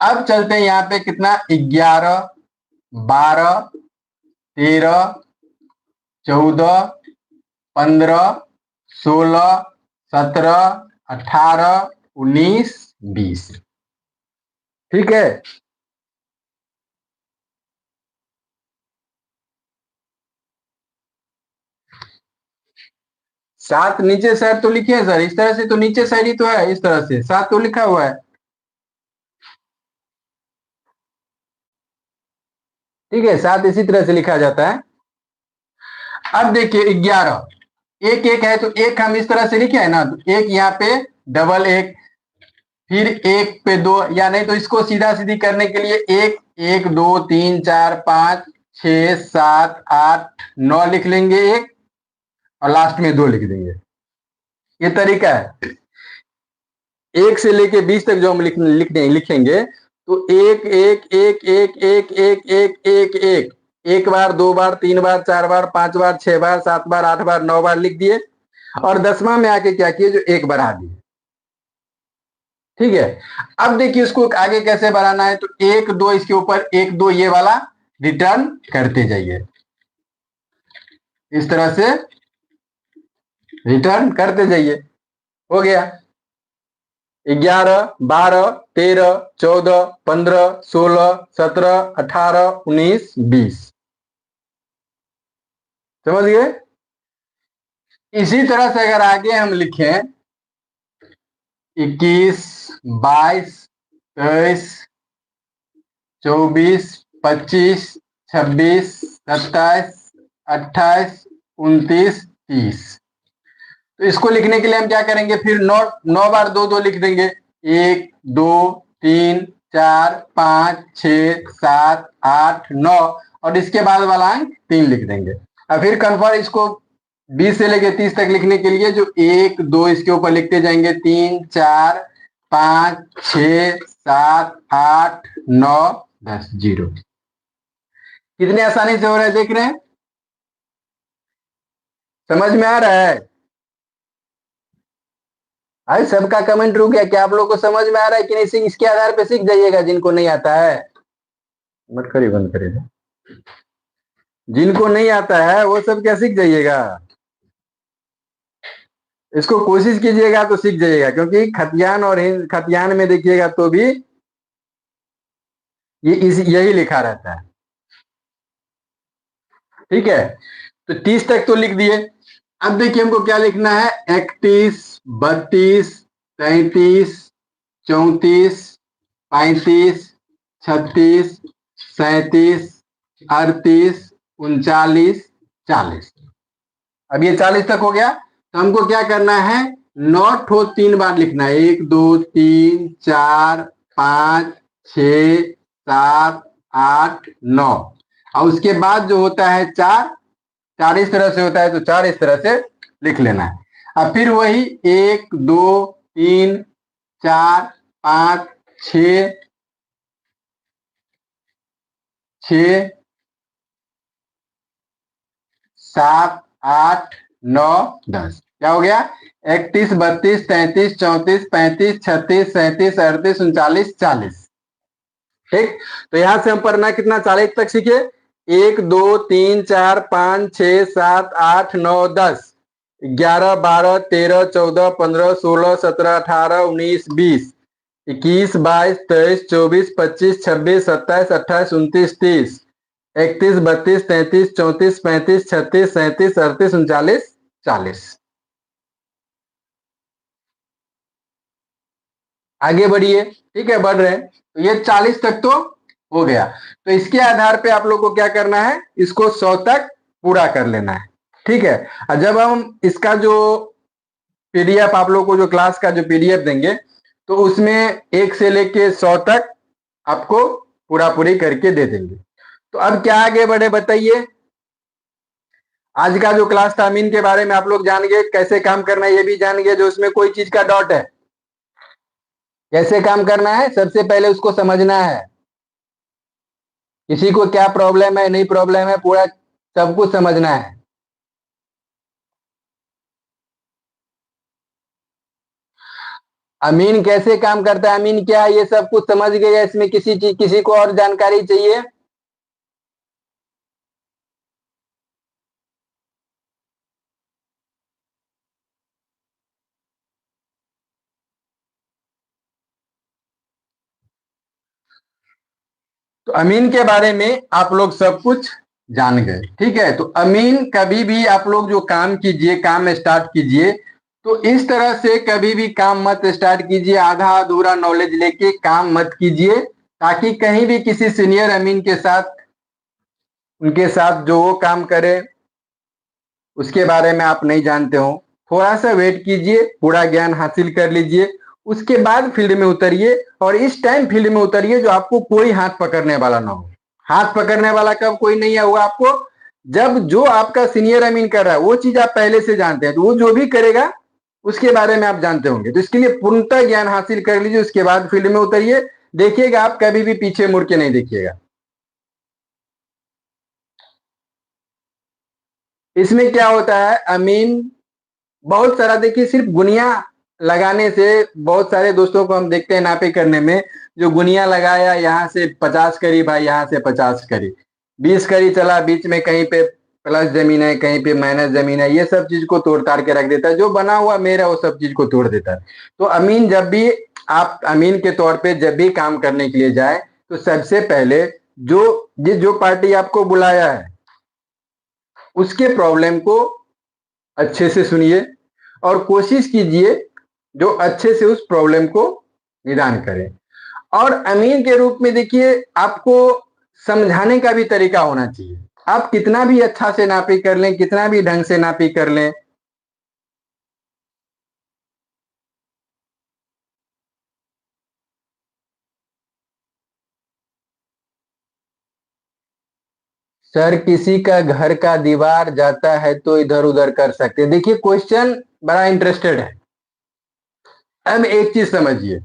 अब चलते हैं यहाँ पे कितना, 11, 12, 13, 14, 15, 16, 17, 18, 19, 20। ठीक है, सात नीचे साइड तो लिखे हैं सर, इस तरह से तो नीचे साइड ही तो है, इस तरह से 7 तो लिखा हुआ है। ठीक है, 7 इसी तरह से लिखा जाता है। अब देखिए 11, एक एक है तो एक हम इस तरह से लिखे है ना, तो एक यहाँ पे डबल एक, फिर एक पे दो, या नहीं तो इसको सीधा सीधी करने के लिए एक एक 2 3 4 5 6 7 8 9 लिख लेंगे एक, और लास्ट में 2 लिख देंगे। ये तरीका है। 1 से लेके 20 तक जो हम लिखेंगे तो एक एक एक एक एक एक एक एक एक, एक बार, 2 बार, 3 बार, 4 बार, 5 बार, 6 बार, 7 बार, 8 बार, 9 बार लिख दिए, और 10वां में आके क्या किए, जो एक बढ़ा दिए। ठीक है, अब देखिए इसको आगे कैसे बढ़ाना है, तो 1 2 इसके ऊपर 1 2 ये वाला रिटर्न करते जाइए, इस तरह से रिटर्न करते जाइए। हो गया 11 12 13 14 15 16 17 18 19 20। समझ गए। इसी तरह से अगर आगे हम लिखें 21 22 23 24 25 26 27 28 29 30। तो इसको लिखने के लिए हम क्या करेंगे, फिर 9 9 बार 2 2 लिख देंगे, 1 2 3 4 5 6 7 8 9, और इसके बाद वाला अंक 3 लिख देंगे। और फिर कन्फर्म इसको 20 से लेके 30 तक लिखने के लिए जो 1 2 इसके ऊपर लिखते जाएंगे, 3 4 5 6 7 8 9 10 0। कितने आसानी से हो रहा है देख रहे हैं, समझ में आ रहा है। भाई सबका कमेंट रुक गया, क्या आप लोग को समझ में आ रहा है कि नहीं, इसके आधार पे सीख जाइएगा। जिनको नहीं आता है मत करिए, बंद करिएगा, जिनको नहीं आता है वो सब क्या सीख जाइएगा, इसको कोशिश कीजिएगा तो सीख जाइएगा। क्योंकि खतियान और खतियान में देखिएगा तो भी यही लिखा रहता है। ठीक है, तो 30 तक तो लिख दिए। अब देखिए हमको क्या लिखना है, 31 32 33 34 35 36 37 38 39 40। अब ये 40 तक हो गया, तो हमको क्या करना है, 9 ठो 3 बार लिखना है, 1 2 3 4 5 6 7 8 9, और उसके बाद जो होता है 4, 4 इस तरह से होता है, तो 4 इस तरह से लिख लेना है। अब फिर वही 1 2 3 4 5 6 6 7 8 9 10, क्या हो गया, 31 32 33 34 35 36 37 38 39 40। ठीक, तो यहां से हम पढ़ना कितना, 40 तक सीखे, 1 2 3 4 5 6 7 8 9 10 11 12 13 14 15 16 17 18 19 20 21 22 23 24 25 26 27 28 29 30 31 32 33 34 35 36 37 38 39 40। आगे बढ़िए, ठीक है, बढ़ रहे हैं, तो ये 40 तक तो हो गया। तो इसके आधार पे आप लोग को क्या करना है, इसको 100 तक पूरा कर लेना है। ठीक है, और जब हम इसका जो पीडीएफ आप लोग को, जो क्लास का जो पीडीएफ देंगे, तो उसमें 1 से लेके 100 तक आपको पूरा पूरी करके दे देंगे। तो अब क्या आगे बढ़े बताइए। आज का जो क्लास था अमीन के बारे में आप लोग जान गए, कैसे काम करना है ये भी जान गए। जो उसमें कोई चीज का डॉट है, कैसे काम करना है, सबसे पहले उसको समझना है। किसी को क्या प्रॉब्लम है, नहीं प्रॉब्लम है, पूरा सब कुछ समझना है। अमीन कैसे काम करता है, अमीन क्या है, ये सब कुछ समझ गए। इसमें किसी चीज, किसी को और जानकारी चाहिए? तो अमीन के बारे में आप लोग सब कुछ जान गए, ठीक है। तो अमीन, कभी भी आप लोग जो काम कीजिए, काम स्टार्ट कीजिए, तो इस तरह से कभी भी काम मत स्टार्ट कीजिए, आधा अधूरा नॉलेज लेके काम मत कीजिए, ताकि कहीं भी किसी सीनियर अमीन के साथ, उनके साथ जो वो काम करे उसके बारे में आप नहीं जानते हो। थोड़ा सा वेट कीजिए, पूरा ज्ञान हासिल कर लीजिए, उसके बाद फील्ड में उतरिए। और इस टाइम फील्ड में उतरिए जो आपको कोई हाथ पकड़ने वाला ना हो। हाथ पकड़ने वाला कब कोई नहीं है, वो आपको जब जो आपका सीनियर अमीन कर रहा है वो चीज आप पहले से जानते हैं, तो वो जो भी करेगा उसके बारे में आप जानते होंगे। तो इसके लिए पूर्णतः ज्ञान हासिल कर लीजिए, उसके बाद फील्ड में उतरिए। देखिएगा आप कभी भी पीछे मुड़ के नहीं देखिएगा। इसमें क्या होता है, अमीन बहुत सारा, देखिए सिर्फ गुनिया लगाने से, बहुत सारे दोस्तों को हम देखते हैं नापे करने में, जो गुनिया लगाया, यहाँ से 50 करी भाई, यहाँ से 50 करी, 20 करी चला, बीच में कहीं पे प्लस जमीन है, कहीं पे माइनस जमीन है, ये सब चीज को तोड़ ताड़ के रख देता है। जो बना हुआ मेरा वो सब चीज को तोड़ देता है। तो अमीन, जब भी आप अमीन के तौर पे जब भी काम करने के लिए जाए, तो सबसे पहले जो पार्टी आपको बुलाया है उसके प्रॉब्लम को अच्छे से सुनिए और कोशिश कीजिए जो अच्छे से उस प्रॉब्लम को निदान करें। और अमीन के रूप में देखिए, आपको समझाने का भी तरीका होना चाहिए। आप कितना भी अच्छा से नापी कर लें, कितना भी ढंग से नापी कर लें, सर किसी का घर का दीवार जाता है तो इधर उधर कर सकते हैं। देखिए क्वेश्चन बड़ा इंटरेस्टेड है। अब एक चीज समझिए,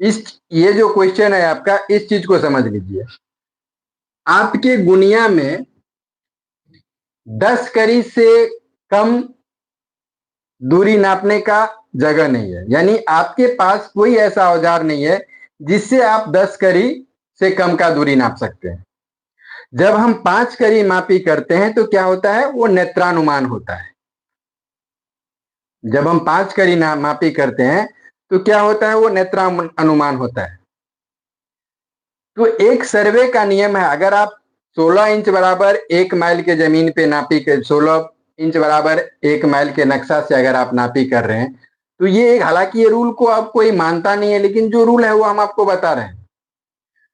इस ये जो क्वेश्चन है आपका, इस चीज को समझ लीजिए। आपके गुनिया में 10 करी से कम दूरी नापने का जगह नहीं है। यानी आपके पास कोई ऐसा औजार नहीं है जिससे आप 10 करी से कम का दूरी नाप सकते हैं। जब हम 5 करी मापी करते हैं तो क्या होता है, वो नेत्रानुमान होता है। जब हम 5 करी मापी करते हैं तो क्या होता है, वो नेत्रानुमान होता है। तो एक सर्वे का नियम है, अगर आप 16 इंच बराबर 1 माइल के जमीन पे नापी कर, 16 इंच बराबर 1 माइल के नक्शा से अगर आप नापी कर रहे हैं, तो ये एक, हालांकि ये रूल को आप कोई मानता नहीं है, लेकिन जो रूल है वो हम आपको बता रहे हैं।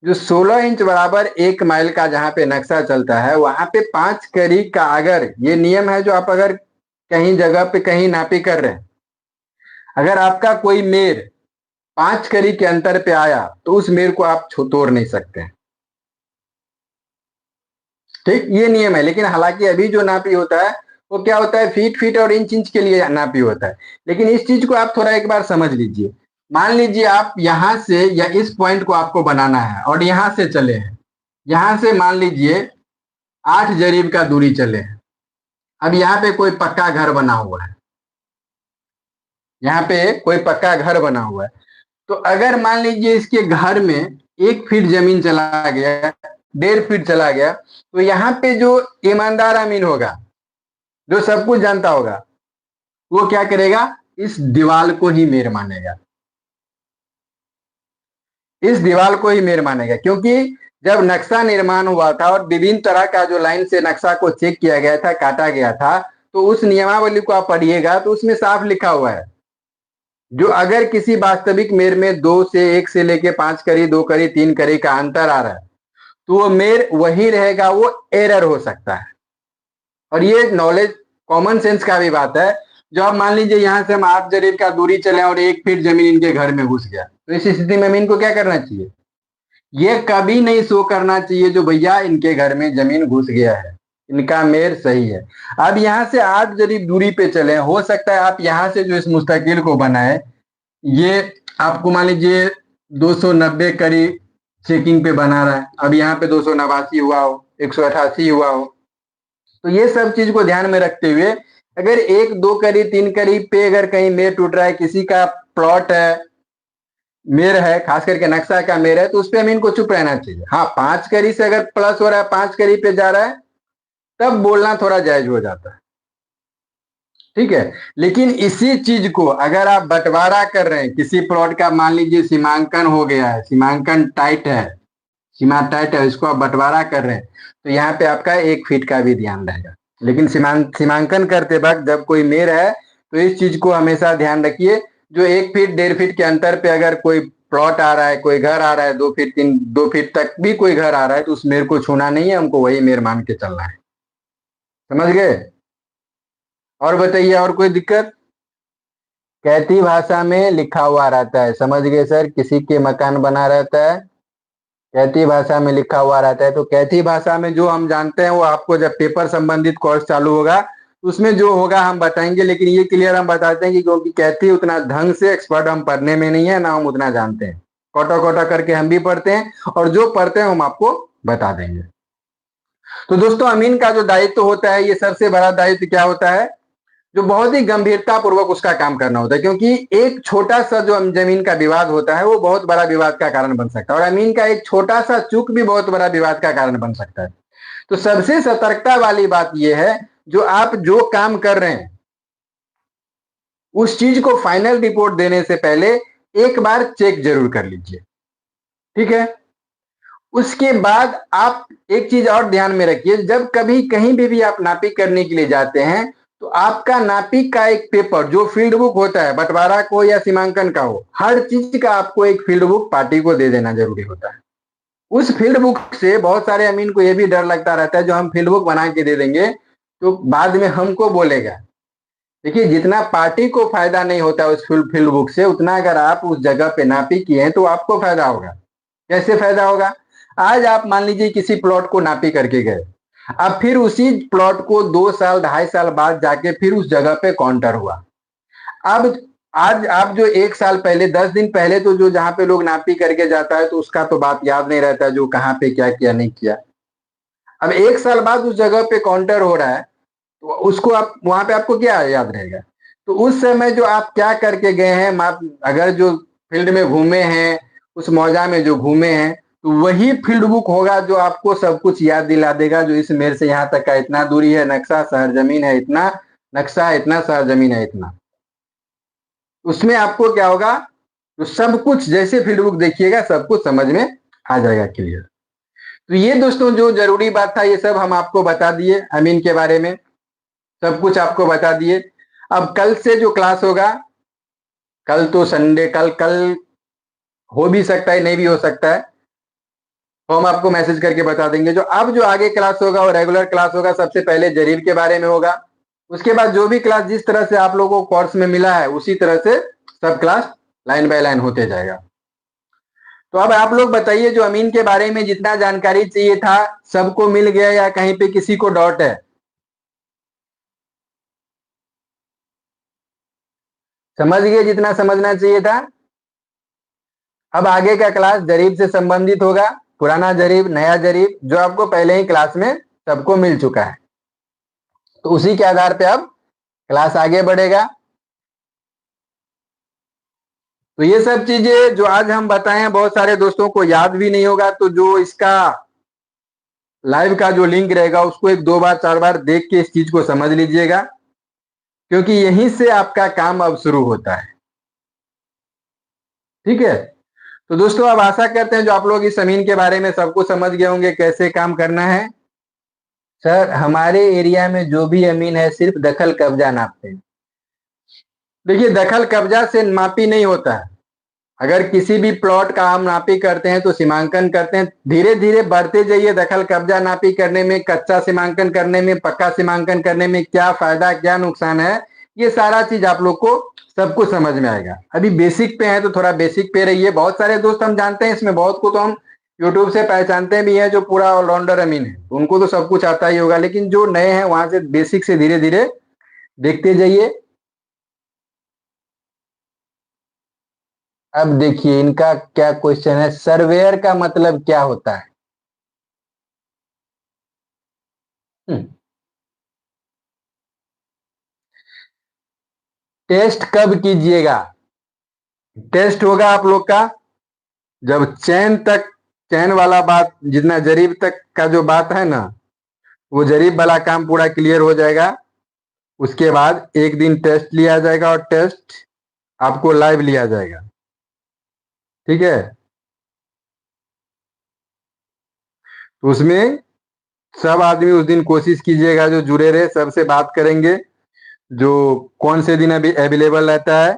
जो 16 इंच बराबर 1 माइल का जहां पे नक्शा चलता है, वहां पे 5 करी का, अगर ये नियम है, जो आप अगर कहीं जगह पे कहीं नापी कर रहे हैं, अगर आपका कोई मेर 5 करी के अंतर पे आया तो उस मेर को आप तोड़ नहीं सकते हैं। ठीक, ये नियम है। लेकिन हालांकि अभी जो नापी होता है वो क्या होता है, फीट फीट और इंच इंच के लिए नापी होता है। लेकिन इस चीज को आप थोड़ा एक बार समझ लीजिए। मान लीजिए आप यहां से, या इस पॉइंट को आपको बनाना है और यहां से चले हैं, यहां से मान लीजिए 8 जरीब का दूरी चले हैं। अब यहाँ पे कोई पक्का घर बना हुआ है, यहाँ पे कोई पक्का घर बना हुआ है। तो अगर मान लीजिए इसके घर में 1 फीट जमीन चला गया, 1.5 फीट चला गया, तो यहाँ पे जो ईमानदार अमीन होगा, जो सब कुछ जानता होगा, वो क्या करेगा, इस दीवार को ही मेर मानेगा। इस दीवार को ही मेर मानेगा, क्योंकि जब नक्शा निर्माण हुआ था और विभिन्न तरह का जो लाइन से नक्शा को चेक किया गया था, काटा गया था, तो उस नियमावली को आप पढ़िएगा तो उसमें साफ लिखा हुआ है, जो अगर किसी वास्तविक मेर में 1 से लेके 5 करी, 2 करी, 3 करी का अंतर आ रहा है, तो वो मेर वही रहेगा, वो एरर हो सकता है। और ये नॉलेज, कॉमन सेंस का भी बात है। जो आप मान लीजिए यहाँ से हम 8 जरीब का दूरी चले और 1 फीट जमीन इनके घर में घुस गया, तो इस स्थिति में इनको क्या करना चाहिए, ये कभी नहीं शो करना चाहिए जो भैया इनके घर में जमीन घुस गया है। इनका मेर सही है। अब यहाँ से 8 यदि दूरी पे चले, हो सकता है आप यहाँ से जो इस मुस्तकिल को बनाए, ये आपको मान लीजिए 290 करीब चेकिंग पे बना रहा है, अब यहाँ पे 289 हुआ हो, 188 हुआ हो। तो ये सब चीज को ध्यान में रखते हुए अगर 1 2 करी 3 करी पे अगर कहीं मेर टूट रहा है, किसी का प्लॉट है, मेर है, खास करके नक्शा का मेर है, तो उस पर अमीन को चुप रहना चाहिए। हाँ, 5 करी से अगर प्लस हो रहा है, 5 करी पे जा रहा है, तब बोलना थोड़ा जायज हो जाता है, ठीक है। लेकिन इसी चीज को अगर आप बंटवारा कर रहे हैं, किसी प्लॉट का मान लीजिए सीमांकन हो गया है, सीमांकन टाइट है, सीमा टाइट है, इसको आप बंटवारा कर रहे हैं, तो यहाँ पे आपका 1 फीट का भी ध्यान रहेगा। लेकिन सीमांकन करते वक्त जब कोई मेर है तो इस चीज को हमेशा ध्यान रखिए, जो 1 फीट 1.5 फीट के अंतर पे अगर कोई प्लॉट आ रहा है, कोई घर आ रहा है, 2 फीट 2 फीट तक भी कोई घर आ रहा है, तो उस मेर को छूना नहीं है, हमको वही मेर मान के चलना है। समझ गए? और बताइए, और कोई दिक्कत? कैथी भाषा में लिखा हुआ रहता है, समझ गए सर? किसी के मकान बना रहता है, कैथी भाषा में लिखा हुआ रहता है। तो कैथी भाषा में जो हम जानते हैं वो आपको जब पेपर संबंधित कोर्स चालू होगा उसमें जो होगा हम बताएंगे, लेकिन ये क्लियर हम बताते हैं कि क्योंकि कैथी उतना ढंग से एक्सपर्ट हम पढ़ने में नहीं है, ना हम उतना जानते हैं, कोटा कोटा करके हम भी पढ़ते हैं और जो पढ़ते हैं हम आपको बता देंगे। तो दोस्तों, अमीन का जो दायित्व होता है, ये सबसे बड़ा दायित्व क्या होता है, जो बहुत ही गंभीरता पूर्वक उसका काम करना होता है, क्योंकि एक छोटा सा जो जमीन का विवाद होता है वो बहुत बड़ा विवाद का कारण बन सकता है, और अमीन का एक छोटा सा चूक भी बहुत बड़ा विवाद का कारण बन सकता है। तो सबसे सतर्कता वाली बात यह है, जो आप जो काम कर रहे हैं उस चीज को फाइनल रिपोर्ट देने से पहले एक बार चेक जरूर कर लीजिए, ठीक है। उसके बाद आप एक चीज और ध्यान में रखिए, जब कभी कहीं भी आप नापी करने के लिए जाते हैं तो आपका नापी का एक पेपर जो फील्ड बुक होता है, बंटवारा को या सीमांकन का हो, हर चीज का आपको एक फील्ड बुक पार्टी को दे देना जरूरी होता है। उस फील्ड बुक से बहुत सारे अमीन को यह भी डर लगता रहता है, जो हम फील्ड बुक बना के दे देंगे तो बाद में हमको बोलेगा। देखिए, जितना पार्टी को फायदा नहीं होता उस फील्ड बुक से, उतना अगर आप उस जगह पे नापी किए हैं तो आपको फायदा होगा। कैसे फायदा होगा? आज आप मान लीजिए किसी प्लॉट को नापी करके गए, अब फिर उसी प्लॉट को 2 साल 2.5 साल बाद जाके फिर उस जगह पे काउंटर हुआ। अब आज आप जो 1 साल पहले 10 दिन पहले तो जो जहां पे लोग नापी करके जाता है तो उसका तो बात याद नहीं रहता जो कहाँ पे क्या किया नहीं किया। अब 1 साल बाद उस जगह पे काउंटर हो रहा है तो उसको आप वहां पे आपको क्या याद रहेगा? तो उस समय जो आप क्या करके गए हैं, आप अगर जो फील्ड में घूमे हैं, उस मौजा में जो घूमे हैं, तो वही फील्ड बुक होगा जो आपको सब कुछ याद दिला देगा, जो इस मेर से यहाँ तक का इतना दूरी है, नक्शा शहर जमीन है इतना, नक्शा है इतना, शहर जमीन है इतना। उसमें आपको क्या होगा, तो सब कुछ जैसे फील्ड बुक देखिएगा सब कुछ समझ में आ जाएगा क्लियर। तो ये दोस्तों जो जरूरी बात था ये सब हम आपको बता दिए, अमीन के बारे में सब कुछ आपको बता दिए। अब कल से जो क्लास होगा, कल तो संडे, कल हो भी सकता है नहीं भी हो सकता है, तो हम आपको मैसेज करके बता देंगे। जो अब जो आगे क्लास होगा वो रेगुलर क्लास होगा, सबसे पहले जरीब के बारे में होगा, उसके बाद जो भी क्लास जिस तरह से आप लोगों को कोर्स में मिला है उसी तरह से सब क्लास लाइन बाय लाइन होते जाएगा। तो अब आप लोग बताइए, जो अमीन के बारे में जितना जानकारी चाहिए था सबको मिल गया या कहीं पे किसी को डाउट है? समझ गए जितना समझना चाहिए था? अब आगे का क्लास जरीब से संबंधित होगा, पुराना जरीब नया जरीब जो आपको पहले ही क्लास में सबको मिल चुका है, तो उसी के आधार पे अब क्लास आगे बढ़ेगा। तो ये सब चीजें जो आज हम बताए हैं बहुत सारे दोस्तों को याद भी नहीं होगा, तो जो इसका लाइव का जो लिंक रहेगा उसको 1 2 बार 4 बार देख के इस चीज को समझ लीजिएगा, क्योंकि यहीं से आपका काम अब शुरू होता है, ठीक है। तो दोस्तों अब आशा करते हैं जो आप लोग इस अमीन के बारे में सब कुछ समझ गए होंगे कैसे काम करना है। सर, हमारे एरिया में जो भी अमीन है सिर्फ दखल कब्जा नापते हैं। देखिए, दखल कब्जा से मापी नहीं होता है। अगर किसी भी प्लॉट का हम नापी करते हैं तो सीमांकन करते हैं, धीरे धीरे बढ़ते जाइए दखल कब्जा नापी करने में, कच्चा सीमांकन करने में, पक्का सीमांकन करने में क्या फायदा क्या नुकसान है, ये सारा चीज आप लोग को सब कुछ समझ में आएगा। अभी बेसिक पे है तो थोड़ा बेसिक पे रहिए। बहुत सारे दोस्त हम जानते हैं इसमें बहुत को तो हम यूट्यूब से पहचानते भी हैं जो पूरा ऑलराउंडर अमीन है, उनको तो सब कुछ आता ही होगा, लेकिन जो नए हैं वहां से बेसिक से धीरे धीरे देखते जाइए। अब देखिए इनका क्या क्वेश्चन है, सर्वेयर का मतलब क्या होता है। हम्म, टेस्ट कब कीजिएगा। टेस्ट होगा आप लोग का जब चैन तक, चैन वाला बात, जितना जरीब तक का जो बात है ना, वो जरीब वाला काम पूरा क्लियर हो जाएगा। उसके बाद एक दिन टेस्ट लिया जाएगा और टेस्ट आपको लाइव लिया जाएगा। ठीक है, तो उसमें सब आदमी उस दिन कोशिश कीजिएगा, जो जुड़े रहे सबसे बात करेंगे, जो कौन से दिन अभी अवेलेबल रहता है।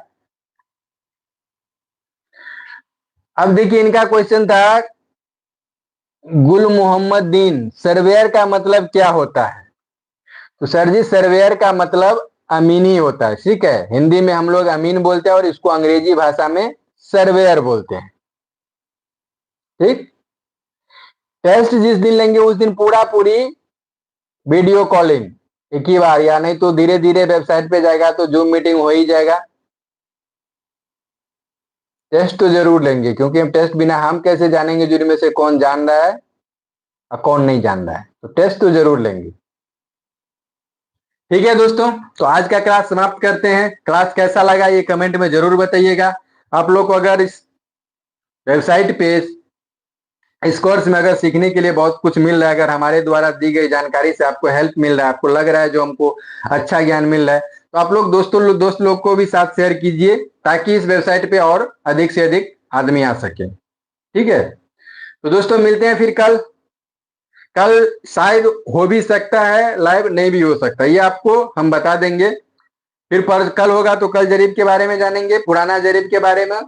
अब देखिए इनका क्वेश्चन था, गुल मोहम्मद दीन, सर्वेयर का मतलब क्या होता है। तो सर जी सर्वेयर का मतलब अमीन ही होता है। ठीक है, हिंदी में हम लोग अमीन बोलते हैं और इसको अंग्रेजी भाषा में सर्वेयर बोलते हैं। ठीक, टेस्ट जिस दिन लेंगे उस दिन पूरा पूरी वीडियो कॉलिंग एक ही बार, या नहीं तो धीरे धीरे वेबसाइट पे जाएगा तो जूम मीटिंग हो ही जाएगा। टेस्ट तो जरूर लेंगे, क्योंकि हम टेस्ट बिना हम कैसे जानेंगे जुरी में से कौन जान रहा है और कौन नहीं जान रहा है, तो टेस्ट तो जरूर लेंगे। ठीक है दोस्तों, तो आज का क्लास समाप्त करते हैं। क्लास कैसा लगा ये कमेंट में जरूर बताइएगा। आप लोग को अगर इस वेबसाइट पे, इस कोर्स में अगर सीखने के लिए बहुत कुछ मिल रहा है, अगर हमारे द्वारा दी गई जानकारी से आपको हेल्प मिल रहा है, आपको लग रहा है जो हमको अच्छा ज्ञान मिल रहा है, तो आप लोग दोस्त लोग को भी साथ शेयर कीजिए, ताकि इस वेबसाइट पे और अधिक से अधिक आदमी आ सके। ठीक है, तो दोस्तों मिलते हैं फिर कल। कल शायद हो भी सकता है लाइव, नहीं भी हो सकता, ये आपको हम बता देंगे। फिर पर कल होगा तो कल जरीब के बारे में जानेंगे, पुराना जरीब के बारे में,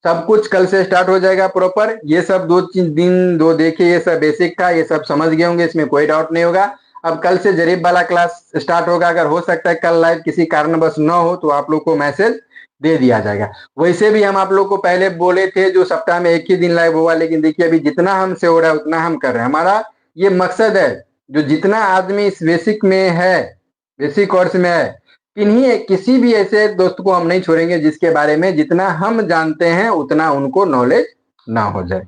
सब कुछ कल से स्टार्ट हो जाएगा प्रॉपर। ये सब दो दिन दो देखे, ये सब बेसिक था, ये सब समझ गए होंगे, इसमें कोई डाउट नहीं होगा। अब कल से जरीब वाला क्लास स्टार्ट होगा। अगर हो सकता है कल लाइव किसी कारणवश न हो तो आप लोग को मैसेज दे दिया जाएगा। वैसे भी हम आप लोग को पहले बोले थे जो सप्ताह में एक ही दिन लाइव होगा, लेकिन देखिए अभी जितना हमसे हो रहा है उतना हम कर रहे हैं। हमारा ये मकसद है, जो जितना आदमी इस बेसिक में है, बेसिक कोर्स में है, किन्हीं किसी भी ऐसे दोस्त को हम नहीं छोड़ेंगे जिसके बारे में जितना हम जानते हैं उतना उनको नॉलेज ना हो जाए।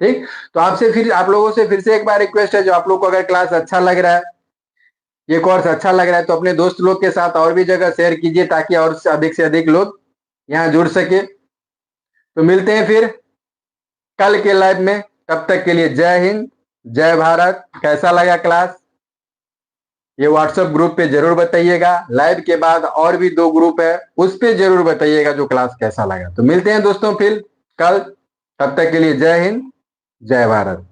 ठीक, तो आपसे फिर, आप लोगों से फिर से एक बार रिक्वेस्ट है, जो आप लोग को अगर क्लास अच्छा लग रहा है, ये कोर्स अच्छा लग रहा है, तो अपने दोस्त लोग के साथ और भी जगह शेयर कीजिए, ताकि और से अधिक लोग यहाँ जुड़ सके। तो मिलते हैं फिर कल के लाइव में, तब तक के लिए जय हिंद, जय भारत। कैसा लगा क्लास ये व्हाट्सएप ग्रुप पे जरूर बताइएगा। लाइव के बाद और भी 2 ग्रुप है, उस पे जरूर बताइएगा जो क्लास कैसा लगा। तो मिलते हैं दोस्तों फिर कल, तब तक के लिए जय हिंद, जय भारत।